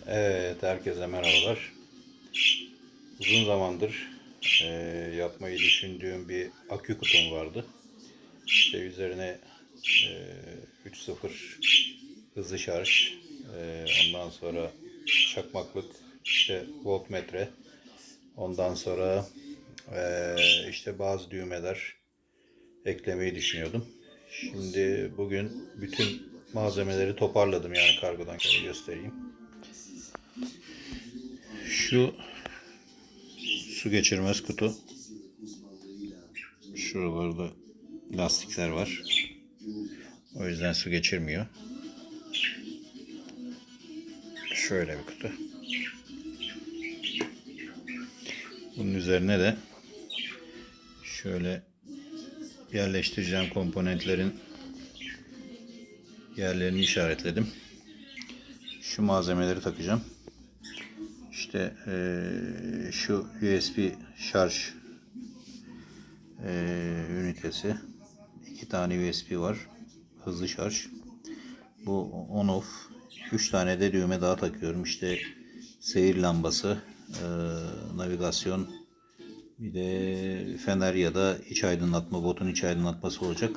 Evet, herkese merhabalar. Uzun zamandır yapmayı düşündüğüm bir akü kutum vardı. İşte üzerine 3.0 hızlı şarj, ondan sonra çakmaklık, işte voltmetre, ondan sonra işte bazı düğmeler eklemeyi düşünüyordum. Şimdi bugün bütün malzemeleri toparladım, yani kargodan göstereyim. Şu su geçirmez kutu. Şuralarda lastikler var. O yüzden su geçirmiyor. Şöyle bir kutu. Bunun üzerine de şöyle yerleştireceğim komponentlerin yerlerini işaretledim. Şu malzemeleri takacağım. İşte şu USB şarj ünitesi. 2 tane USB var. Hızlı şarj. Bu on off. 3 tane de düğme daha takıyorum. İşte seyir lambası, navigasyon, bir de fener ya da iç aydınlatma, botun iç aydınlatması olacak.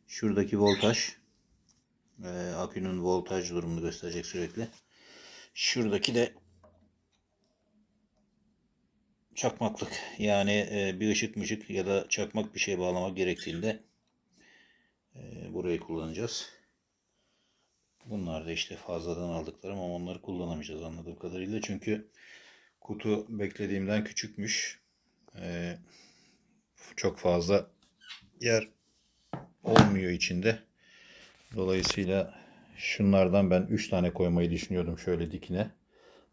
Şuradaki voltaj, akünün voltaj durumunu gösterecek sürekli. Şuradaki de çakmaklık. Yani bir ışık ya da çakmak bir şey bağlamak gerektiğinde burayı kullanacağız. Bunlar da işte fazladan aldıklarım, ama onları kullanamayacağız anladığım kadarıyla. Çünkü kutu beklediğimden küçükmüş. Çok fazla yer olmuyor içinde. Dolayısıyla şunlardan ben 3 tane koymayı düşünüyordum şöyle dikine.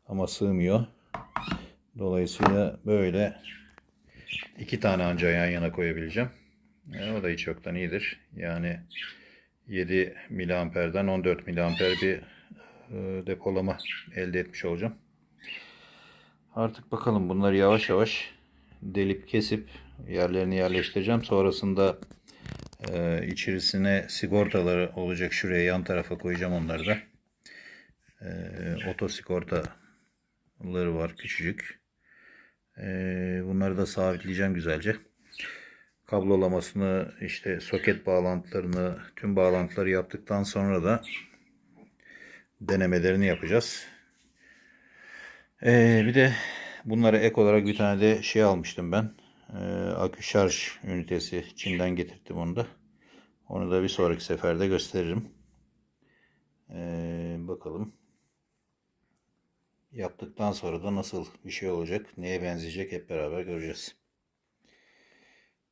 Ama sığmıyor. Dolayısıyla böyle 2 tane anca yan yana koyabileceğim. O da hiç yoktan iyidir. Yani 7 miliamperden 14 miliamper bir depolama elde etmiş olacağım. Artık bakalım, bunları yavaş yavaş delip kesip yerlerini yerleştireceğim. Sonrasında içerisine sigortaları olacak, şuraya yan tarafa koyacağım onları da. Oto sigortaları var küçücük. Bunları da sabitleyeceğim güzelce. Kablolamasını, işte soket bağlantılarını, tüm bağlantıları yaptıktan sonra da denemelerini yapacağız. Bir de bunlara ek olarak bir tane de şey almıştım ben. Akü şarj ünitesi. Çin'den getirdim onu da. Onu da bir sonraki seferde gösteririm. Bakalım. Yaptıktan sonra da nasıl bir şey olacak, neye benzeyecek hep beraber göreceğiz.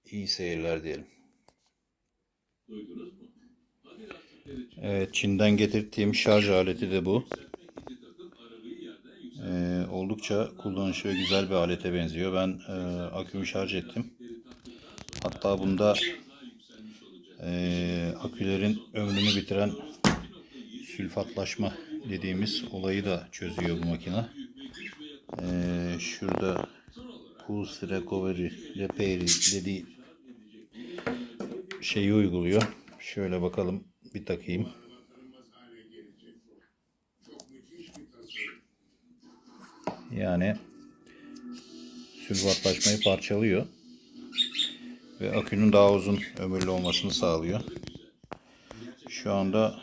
İyi seyirler diyelim. Evet, Çin'den getirdiğim şarj aleti de bu. Oldukça kullanışlı ve güzel bir alete benziyor. Ben akümü şarj ettim. Hatta bunda akülerin ömrünü bitiren sülfatlaşma dediğimiz olayı da çözüyor bu makine. Şurada Pulse Recovery Repair dediği şeyi uyguluyor. Şöyle bakalım, bir takayım. Yani sülfatlaşmayı parçalıyor ve akünün daha uzun ömürlü olmasını sağlıyor. Şu anda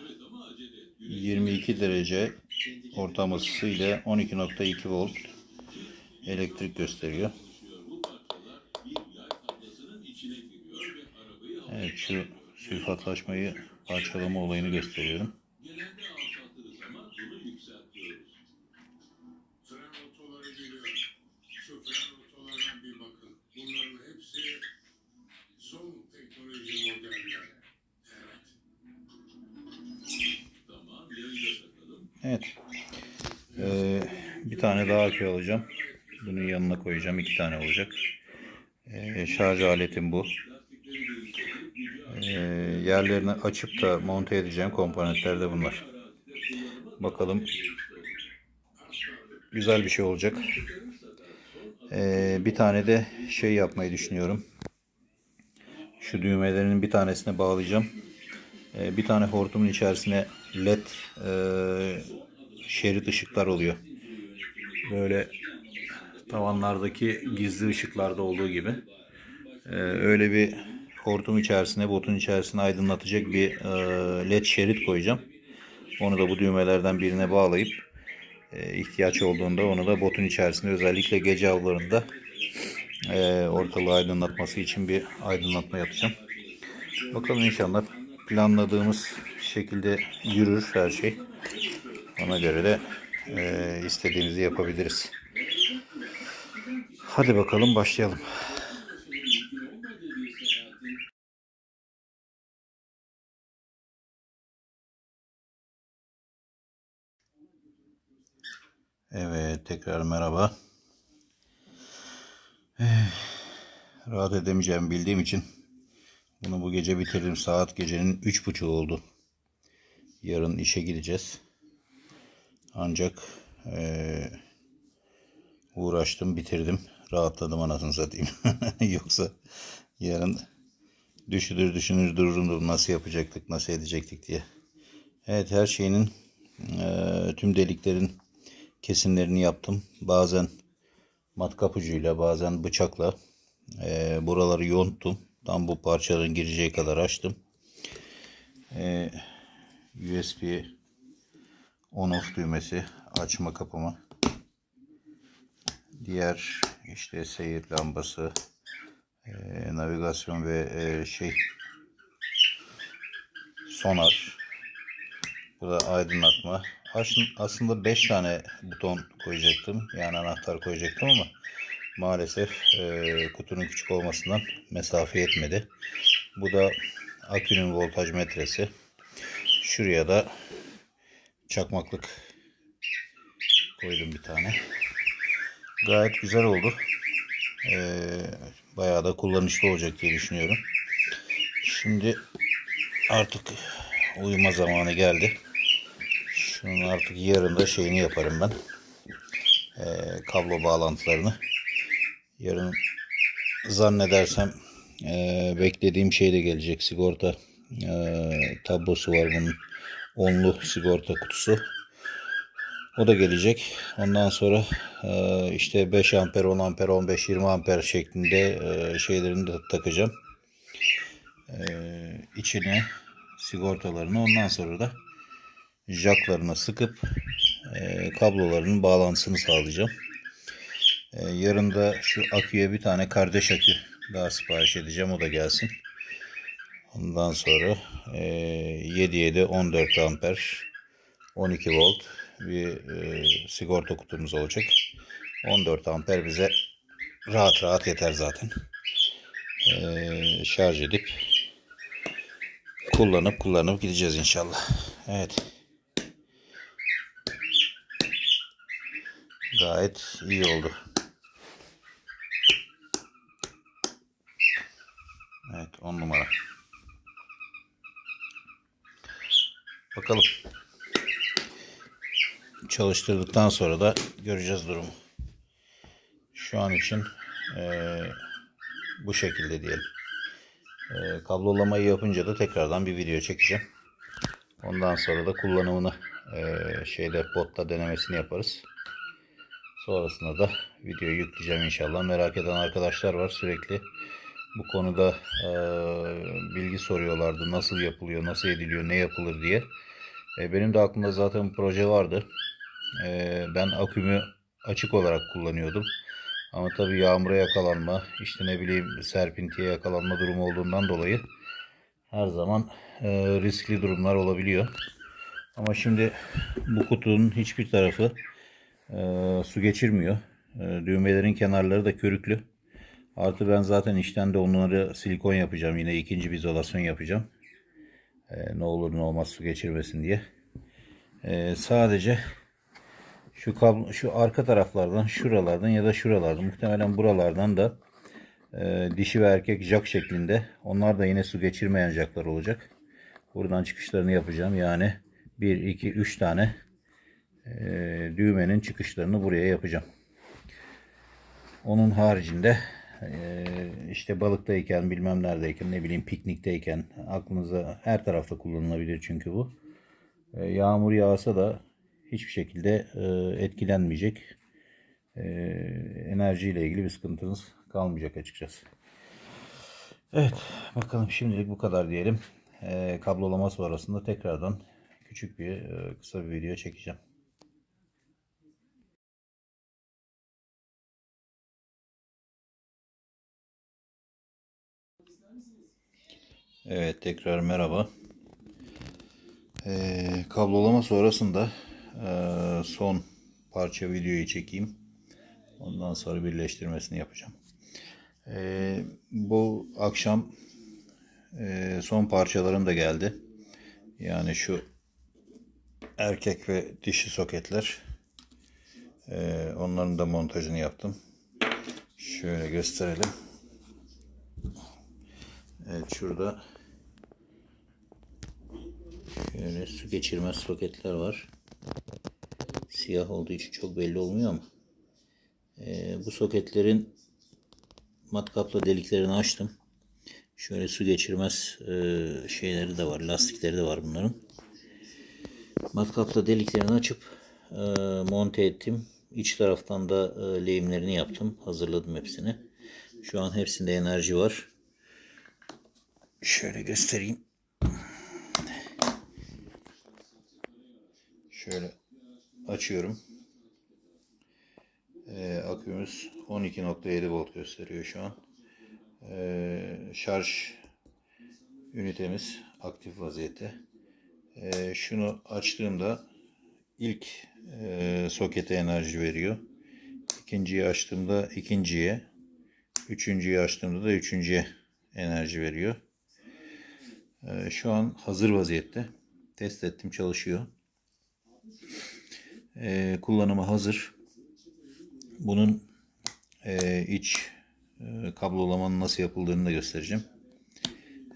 22 derece ortam ısısı ile 12.2 volt elektrik gösteriyor. Evet, şu sülfatlaşmayı parçalama olayını gösteriyorum. Evet. Bir tane daha akü alacağım. Bunun yanına koyacağım. 2 tane olacak. Şarj aletim bu. Yerlerini açıp da monte edeceğim komponentler de bunlar. Bakalım, güzel bir şey olacak. Bir tane de şey yapmayı düşünüyorum. Şu düğmelerinin bir tanesine bağlayacağım. Bir tane hortumun içerisine LED şerit ışıklar oluyor. Böyle tavanlardaki gizli ışıklarda olduğu gibi öyle bir hortum içerisine, botun içerisine aydınlatacak bir led şerit koyacağım. Onu da bu düğmelerden birine bağlayıp ihtiyaç olduğunda onu da botun içerisinde, özellikle gece avlarında ortalığı aydınlatması için bir aydınlatma yapacağım. Bakalım, inşallah planladığımız şekilde yürür her şey. Ona göre de istediğimizi yapabiliriz. Hadi bakalım, başlayalım. Evet, tekrar merhaba. Rahat edemeyeceğimi bildiğim için bunu bu gece bitirdim. Saat gecenin 3.30 oldu. Yarın işe gideceğiz. Ancak uğraştım, bitirdim. Rahatladım anasını satayım. Yoksa yarın düşünür dururum, nasıl yapacaktık, nasıl edecektik diye. Evet, her şeyinin tüm deliklerin kesimlerini yaptım. Bazen matkap ucuyla, bazen bıçakla buraları yonttum. Tam bu parçaların gireceği kadar açtım. USB on off düğmesi, açma kapama. Diğer işte seyir lambası, navigasyon ve sonar. Bu da aydınlatma. Aslında 5 tane buton koyacaktım. Yani anahtar koyacaktım ama maalesef kutunun küçük olmasından mesafe yetmedi. Bu da akünün voltaj metresi. Şuraya da çakmaklık koydum bir tane. Gayet güzel oldu. Bayağı da kullanışlı olacak diye düşünüyorum. Şimdi artık uyuma zamanı geldi. Şunun artık yarın da şeyini yaparım ben. Kablo bağlantılarını. Yarın zannedersem beklediğim şey de gelecek. Sigorta tablosu var bunun. Onlu sigorta kutusu. O da gelecek. Ondan sonra işte 5 amper, 10 amper, 15, 20 amper şeklinde şeylerini de takacağım. İçine sigortalarını, ondan sonra da jacklarına sıkıp kablolarının bağlantısını sağlayacağım. Yarın da şu aküye bir tane kardeş akü daha sipariş edeceğim. O da gelsin. Ondan sonra 7'ye de 14 amper 12 volt bir sigorta kutumuz olacak. 14 amper bize rahat rahat yeter zaten. Şarj edip kullanıp gideceğiz inşallah. Evet. Gayet iyi oldu. Evet, 10 numara. Bakalım. Çalıştırdıktan sonra da göreceğiz durumu. Şu an için bu şekilde diyelim. Kablolamayı yapınca da tekrardan bir video çekeceğim. Ondan sonra da kullanımını botta denemesini yaparız. Sonrasında da videoyu yükleyeceğim inşallah. Merak eden arkadaşlar var sürekli. Bu konuda bilgi soruyorlardı. Nasıl yapılıyor, nasıl ediliyor, ne yapılır diye. Benim de aklımda zaten bir proje vardı. Ben akümü açık olarak kullanıyordum. Ama tabii yağmura yakalanma, işte ne bileyim serpintiye yakalanma durumu olduğundan dolayı her zaman riskli durumlar olabiliyor. Ama şimdi bu kutunun hiçbir tarafı su geçirmiyor. Düğmelerin kenarları da körüklü. Artı ben zaten içten de onları silikon yapacağım. Yine ikinci bir izolasyon yapacağım. Ne olur ne olmaz su geçirmesin diye. Sadece şu arka taraflardan, şuralardan ya da şuralardan, muhtemelen buralardan da dişi ve erkek jack şeklinde. Onlar da yine su geçirmeyen jacklar olacak. Buradan çıkışlarını yapacağım. Yani 1, 2, 3 tane düğmenin çıkışlarını buraya yapacağım. Onun haricinde işte balıktayken, bilmem neredeyken, ne bileyim piknikteyken, aklınıza her tarafta kullanılabilir çünkü bu. Yağmur yağsa da hiçbir şekilde etkilenmeyecek. enerjiyle ilgili bir sıkıntınız kalmayacak açıkçası. Evet, bakalım şimdilik bu kadar diyelim. Kablolama sonrasında tekrardan küçük bir kısa bir video çekeceğim. Evet, tekrar merhaba. Kablolama sonrasında son parça videoyu çekeyim. Ondan sonra birleştirmesini yapacağım. Bu akşam son parçalarım da geldi. Yani şu erkek ve dişi soketler. Onların da montajını yaptım. Şöyle gösterelim. Evet, şurada şöyle su geçirmez soketler var. Siyah olduğu için çok belli olmuyor ama bu soketlerin matkapla deliklerini açtım. Şöyle su geçirmez şeyleri de var, lastikleri de var bunların. Matkapla deliklerini açıp monte ettim. İç taraftan da lehimlerini yaptım. Hazırladım hepsini. Şu an hepsinde enerji var. Şöyle göstereyim. Şöyle açıyorum. Akümüz 12.7 volt gösteriyor şu an. Şarj ünitemiz aktif vaziyette. Şunu açtığımda ilk sokete enerji veriyor. İkinciyi açtığımda ikinciye, üçüncüyü açtığımda da üçüncüye enerji veriyor. Şu an hazır vaziyette. Test ettim, çalışıyor. Kullanıma hazır. Bunun iç kablolamanın nasıl yapıldığını da göstereceğim.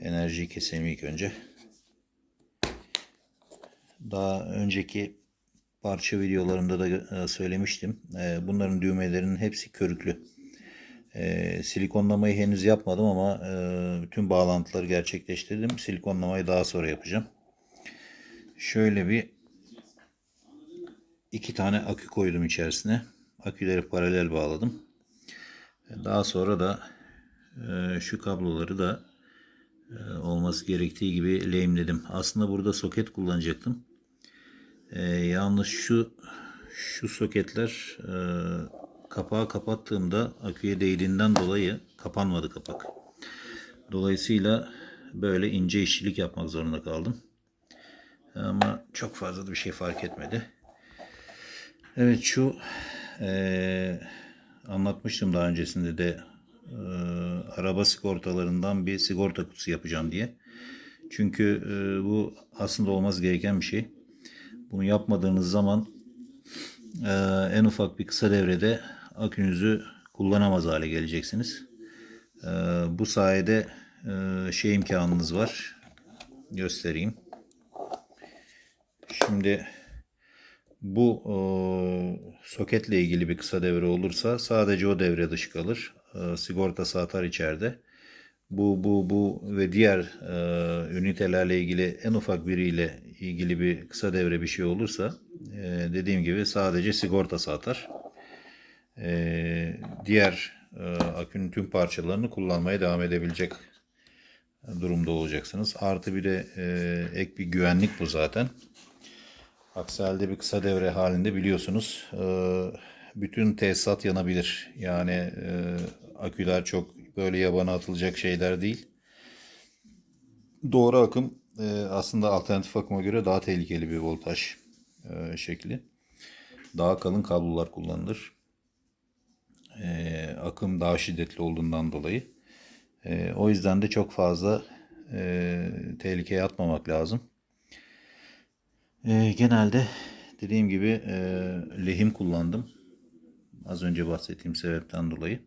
Enerjiyi keseyim ilk önce. Daha önceki parça videolarımda da söylemiştim. Bunların düğmelerinin hepsi körüklü. Silikonlamayı henüz yapmadım ama bütün bağlantıları gerçekleştirdim. Silikonlamayı daha sonra yapacağım. Şöyle iki tane akü koydum içerisine. Aküleri paralel bağladım. Daha sonra da şu kabloları da olması gerektiği gibi lehimledim. Aslında burada soket kullanacaktım. Yalnız şu soketler kapağı kapattığımda aküye değdiğinden dolayı kapanmadı kapak. Dolayısıyla böyle ince işçilik yapmak zorunda kaldım. Ama çok fazla da bir şey fark etmedi. Evet, şu anlatmıştım daha öncesinde de araba sigortalarından bir sigorta kutusu yapacağım diye. Çünkü bu aslında olması gereken bir şey. Bunu yapmadığınız zaman en ufak bir kısa devrede akünüzü kullanamaz hale geleceksiniz. Bu sayede şey imkanınız var. Göstereyim. Şimdi bu soketle ilgili bir kısa devre olursa sadece o devre dışı kalır. Sigortası atar içeride. Bu ve diğer ünitelerle ilgili en ufak biriyle ilgili bir kısa devre bir şey olursa dediğim gibi sadece sigortası atar. Diğer akünün tüm parçalarını kullanmaya devam edebilecek durumda olacaksınız. Artı bir de ek bir güvenlik bu zaten. Aksi halde bir kısa devre halinde biliyorsunuz bütün tesisat yanabilir. Yani aküler çok böyle yabana atılacak şeyler değil. Doğru akım aslında alternatif akıma göre daha tehlikeli bir voltaj şekli. Daha kalın kablolar kullanılır. Akım daha şiddetli olduğundan dolayı. O yüzden de çok fazla tehlikeye atmamak lazım. Genelde dediğim gibi lehim kullandım. Az önce bahsettiğim sebepten dolayı.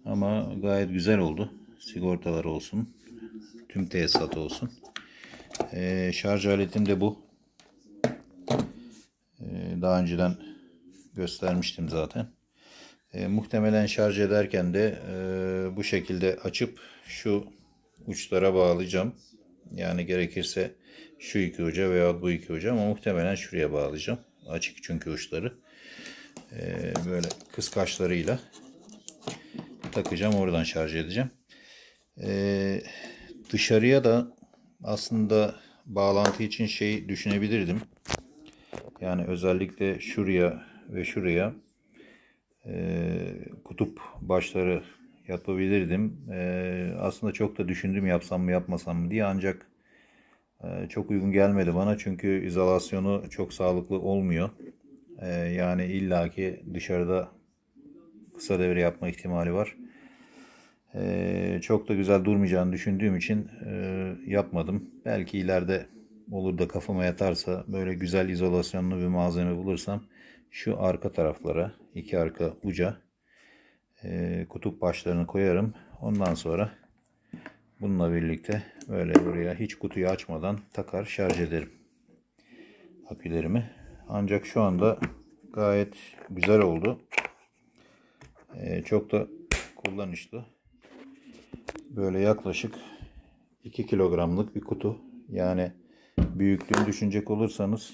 Ama gayet güzel oldu. Sigortalar olsun. Tüm tesisat olsun. Şarj aletim de bu. Daha önceden göstermiştim zaten. Muhtemelen şarj ederken de bu şekilde açıp şu uçlara bağlayacağım. Yani gerekirse şu iki uca veya bu iki uca ama muhtemelen şuraya bağlayacağım. Açık çünkü uçları. Böyle kıskaçlarıyla takacağım, oradan şarj edeceğim. Dışarıya da aslında bağlantı için şey düşünebilirdim. Yani özellikle şuraya ve şuraya kutup başları yapabilirdim. Aslında çok da düşündüm yapsam mı yapmasam mı diye, ancak çok uygun gelmedi bana, çünkü izolasyonu çok sağlıklı olmuyor. Yani illaki dışarıda kısa devre yapma ihtimali var. Çok da güzel durmayacağını düşündüğüm için yapmadım. Belki ileride olur da kafama yatarsa, böyle güzel izolasyonlu bir malzeme bulursam şu arka taraflara, iki arka uca kutup başlarını koyarım. Ondan sonra bununla birlikte böyle buraya hiç kutuyu açmadan takar şarj ederim akülerimi. Ancak şu anda gayet güzel oldu. Çok da kullanışlı. Böyle yaklaşık 2 kilogramlık bir kutu. Yani büyüklüğünü düşünecek olursanız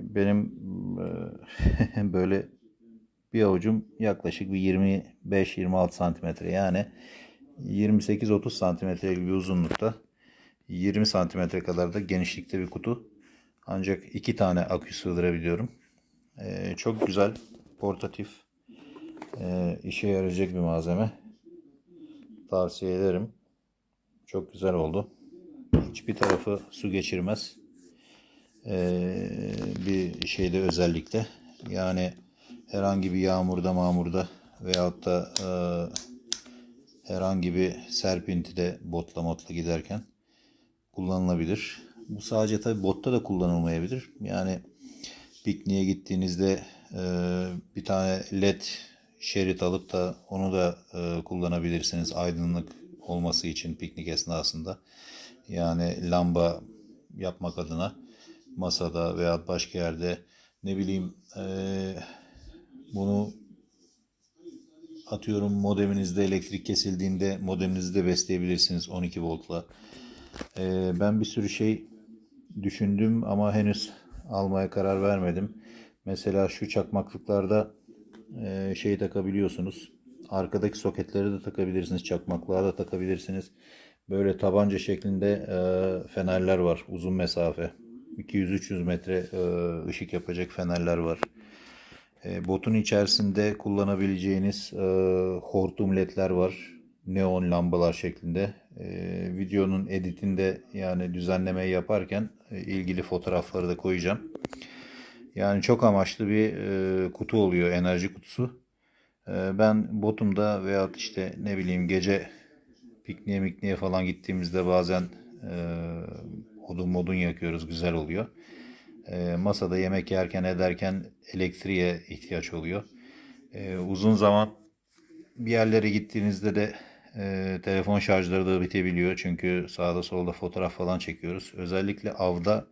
benim böyle bir avucum yaklaşık bir 25-26 santimetre, yani 28-30 santimetre bir uzunlukta, 20 santimetre kadar da genişlikte bir kutu. Ancak 2 tane akü sığdırabiliyorum. Çok güzel, portatif, işe yarayacak bir malzeme. Tavsiye ederim. Çok güzel oldu. Hiçbir tarafı su geçirmez. Bir şeyde özellikle. Yani herhangi bir yağmurda veyahut da herhangi bir serpintide botla giderken kullanılabilir. Bu sadece tabi botta da kullanılmayabilir. Yani pikniğe gittiğinizde bir tane led şerit alıp da onu da kullanabilirsiniz aydınlık olması için piknik esnasında. Yani lamba yapmak adına masada veya başka yerde, ne bileyim, bunu atıyorum modeminizde elektrik kesildiğinde modeminizi de besleyebilirsiniz 12 voltla. Ben bir sürü şey düşündüm ama henüz almaya karar vermedim. Mesela şu çakmaklıklarda şey takabiliyorsunuz. Arkadaki soketleri de takabilirsiniz. Çakmaklığa da takabilirsiniz. Böyle tabanca şeklinde fenerler var. Uzun mesafe. 200-300 metre ışık yapacak fenerler var. Botun içerisinde kullanabileceğiniz hortum ledler var. Neon lambalar şeklinde. Videonun editinde, yani düzenleme yaparken ilgili fotoğrafları da koyacağım. Yani çok amaçlı bir kutu oluyor, enerji kutusu. Ben botumda veyahut işte ne bileyim gece pikniğe falan gittiğimizde bazen odun yakıyoruz, güzel oluyor. Masada yemek yerken ederken elektriğe ihtiyaç oluyor. Uzun zaman bir yerlere gittiğinizde de telefon şarjları da bitebiliyor. Çünkü sağda solda fotoğraf falan çekiyoruz. Özellikle avda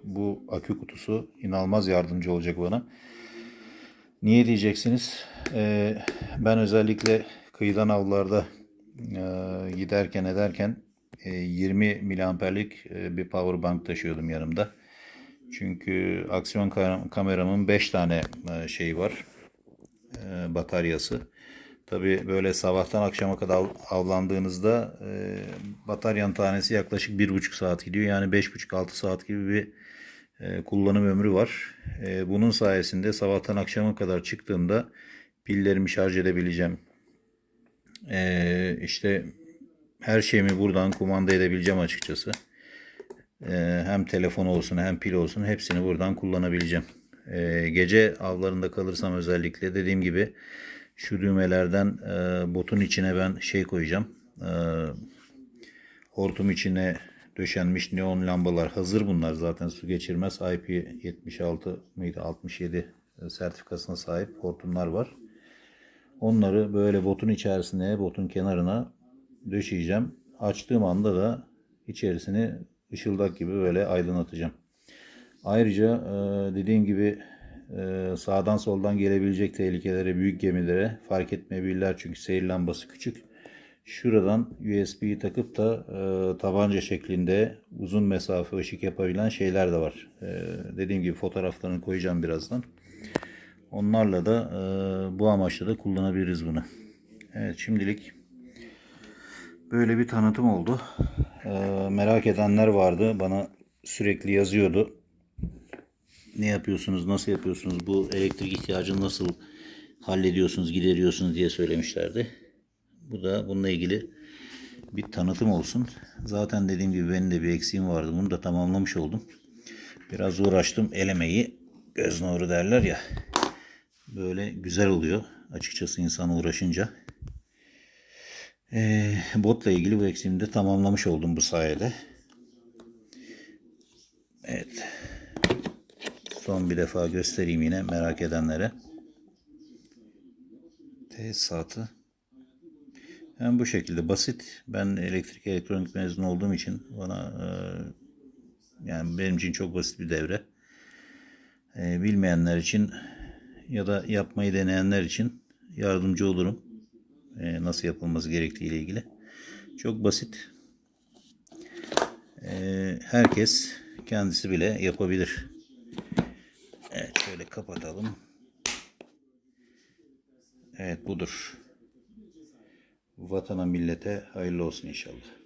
bu akü kutusu inanılmaz yardımcı olacak bana. Niye diyeceksiniz? Ben özellikle kıyıdan avlarda giderken ederken 20 miliamperlik bir power bank taşıyordum yanımda. Çünkü aksiyon kameramın 5 tane şeyi var, bataryası. Tabi böyle sabahtan akşama kadar avlandığınızda bataryanın tanesi yaklaşık 1,5 saat gidiyor. Yani 5,5-6 saat gibi bir kullanım ömrü var. Bunun sayesinde sabahtan akşama kadar çıktığımda pillerimi şarj edebileceğim. İşte her şeyimi buradan kumanda edebileceğim açıkçası. Hem telefon olsun hem pil olsun, hepsini buradan kullanabileceğim. Gece avlarında kalırsam özellikle dediğim gibi şu düğmelerden botun içine ben şey koyacağım. Hortum içine döşenmiş neon lambalar hazır, bunlar zaten su geçirmez. IP76 mıydı 67 sertifikasına sahip hortumlar var. Onları böyle botun içerisine, botun kenarına döşeyeceğim. Açtığım anda da içerisini ışıldak gibi böyle aydınlatacağım. Ayrıca dediğim gibi sağdan soldan gelebilecek tehlikelere, büyük gemilere fark etmeyebilirler çünkü seyir lambası küçük. Şuradan USB'yi takıp da tabanca şeklinde uzun mesafe ışık yapabilen şeyler de var. Dediğim gibi fotoğraflarını koyacağım birazdan. Onlarla da bu amaçla da kullanabiliriz bunu. Evet, şimdilik böyle bir tanıtım oldu. Merak edenler vardı. Bana sürekli yazıyordu. Ne yapıyorsunuz, nasıl yapıyorsunuz, bu elektrik ihtiyacını nasıl hallediyorsunuz, gideriyorsunuz diye söylemişlerdi. Bu da bununla ilgili bir tanıtım olsun. Zaten dediğim gibi benim de bir eksiğim vardı. Bunu da tamamlamış oldum. Biraz uğraştım. El emeği göz nuru derler ya. Böyle güzel oluyor. Açıkçası insan uğraşınca. Botla ilgili bu eksiğimi de tamamlamış oldum bu sayede. Evet. Son bir defa göstereyim yine merak edenlere. Tesisatı. Yani bu şekilde basit. Ben elektrik elektronik mezunu olduğum için bana yani benim için çok basit bir devre. Bilmeyenler için ya da yapmayı deneyenler için yardımcı olurum. Nasıl yapılması gerektiği ile ilgili. Çok basit. Herkes kendisi bile yapabilir. Evet, şöyle kapatalım. Evet, budur. Vatana millete hayırlı olsun inşallah.